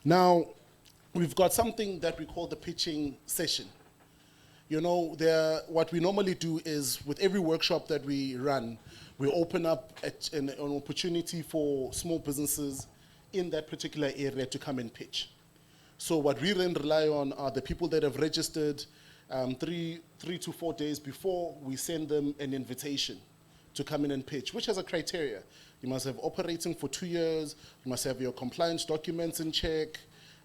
Now, we've got something that we call the pitching session. What we normally do is with every workshop that we run, we open up an opportunity for small businesses in that particular area to come and pitch. So what we then rely on are the people that have registered 3 to 4 days before. We send them an invitation to come in and pitch, which has a criteria. You must have operating for 2 years, you must have your compliance documents in check,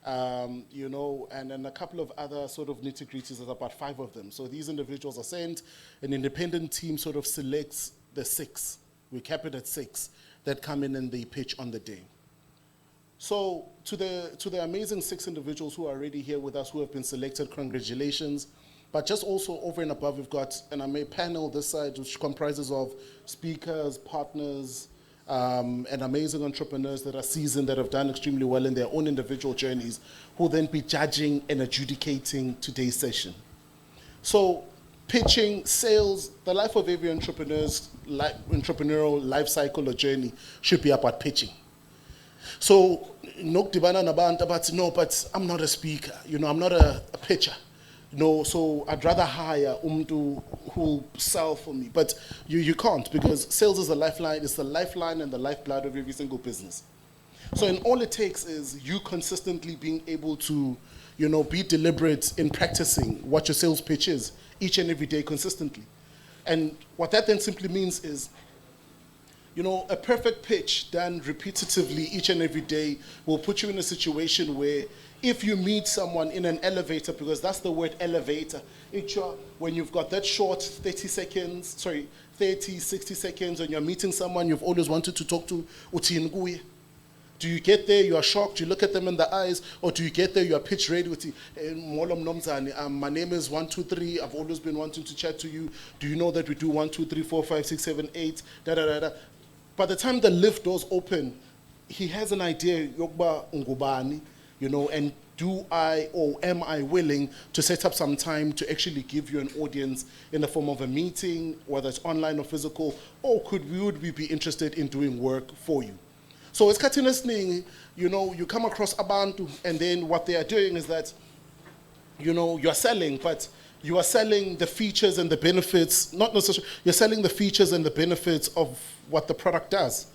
and then a couple of other sort of nitty-gritties. There's about 5 of them. So these individuals are sent, an independent team sort of selects the 6, we cap it at 6, that come in and they pitch on the day. So to the amazing 6 individuals who are already here with us, who have been selected, congratulations. But just also over and above, we've got a panel this side, which comprises of speakers, partners, and amazing entrepreneurs that are seasoned, that have done extremely well in their own individual journeys, who will then be judging and adjudicating today's session. So pitching, sales, the life of every entrepreneurial life cycle or journey should be about pitching. So, no, but I'm not a speaker, I'm not a pitcher. So I'd rather hire who'll sell for me. But you can't, because sales is a lifeline. It's the lifeline and the lifeblood of every single business. So and all it takes is you consistently being able to, be deliberate in practicing what your sales pitch is each and every day consistently. And what that then simply means is, a perfect pitch done repetitively each and every day will put you in a situation where if you meet someone in an elevator, because that's the word elevator, when you've got that short 60 seconds, and you're meeting someone you've always wanted to talk to, do you get there, you are shocked, you look at them in the eyes, or do you get there, you are pitch ready with my name is 123, I've always been wanting to chat to you, do you know that we do 1, 2, 3, 4, 5, 6, 7, 8, da da da da. By the time the lift doors open, he has an idea, Yokba Ngubani, and am I willing to set up some time to actually give you an audience in the form of a meeting, whether it's online or physical, or would we be interested in doing work for you? So it's listening, you come across abantu, and then what they are doing is that, you're selling, but you are selling the features and the benefits, not necessarily, you're selling the features and the benefits of what the product does,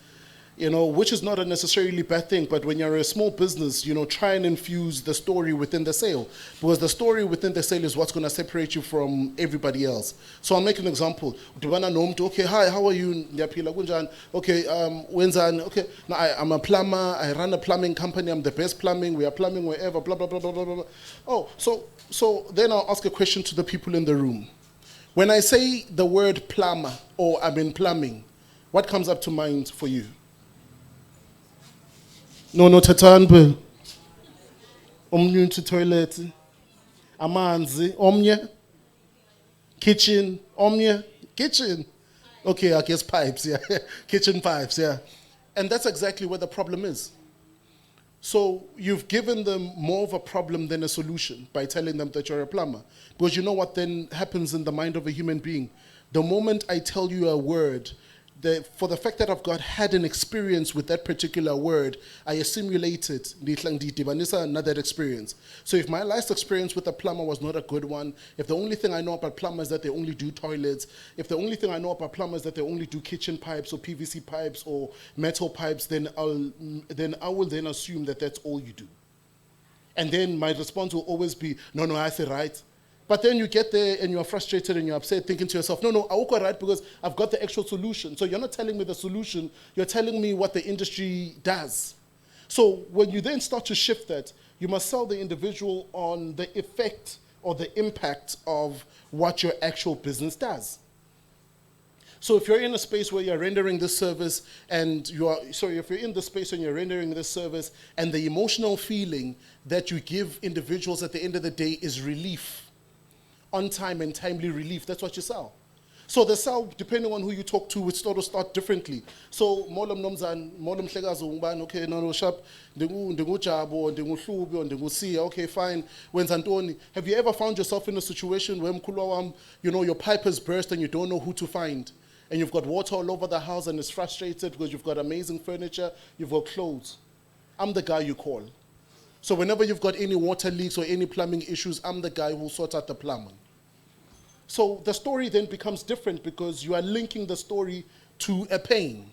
which is not a necessarily bad thing. But when you're a small business, try and infuse the story within the sale, because the story within the sale is what's going to separate you from everybody else. So I'll make an example. Okay, hi, how are you? Okay, wenzani? Okay, now I'm a plumber, I run a plumbing company, I'm the best plumbing, we are plumbing wherever, blah, blah, blah, blah, blah, blah. Oh, so then I'll ask a question to the people in the room. When I say the word plumber, or I'm in plumbing, what comes up to mind for you? No, tatanbe. Omnye to toilet. Amanzi. Omnye. Kitchen. Omnye. Kitchen. Okay, I guess pipes, yeah. Kitchen pipes, yeah. And that's exactly where the problem is. So you've given them more of a problem than a solution by telling them that you're a plumber. Because you know what then happens in the mind of a human being? The moment I tell you a word, for the fact that I've had an experience with that particular word, I assimilated another experience. So if my last experience with a plumber was not a good one, if the only thing I know about plumbers is that they only do toilets, if the only thing I know about plumbers is that they only do kitchen pipes or PVC pipes or metal pipes, then I will then assume that that's all you do. And then my response will always be, no, I say right. But then you get there and you're frustrated and you're upset, thinking to yourself, no, I will go right because I've got the actual solution. So you're not telling me the solution, you're telling me what the industry does. So when you then start to shift that, you must sell the individual on the effect or the impact of what your actual business does. So if you're in a space where you're rendering this service and if you're in the space and you're rendering this service and the emotional feeling that you give individuals at the end of the day is relief, on time and timely relief, that's what you sell. So the sell, depending on who you talk to, would start differently. So molom nomzan, molom hlegazo ngubani, okay, no shop, ndengu jabo, ndengu hlubi, ndengu siya, okay, fine. Wenzantoni. Have you ever found yourself in a situation where your pipe has burst and you don't know who to find? And you've got water all over the house and it's frustrated because you've got amazing furniture, you've got clothes. I'm the guy you call. So whenever you've got any water leaks or any plumbing issues, I'm the guy who sorts out the plumbing. So the story then becomes different because you are linking the story to a pain.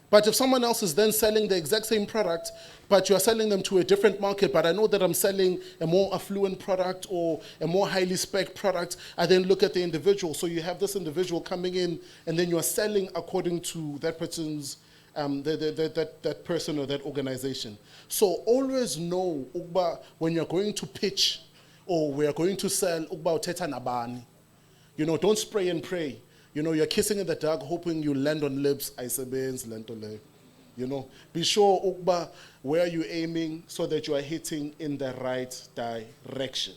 But if someone else is then selling the exact same product, but you are selling them to a different market, but I know that I'm selling a more affluent product or a more highly spec product, I then look at the individual. So you have this individual coming in, and then you are selling according to that person's, that person or that organization. So always know when you're going to pitch or we are going to sell, teta nabani. Don't spray and pray. You're kissing in the dark, hoping you land on lips. Be sure where you're aiming so that you are hitting in the right direction.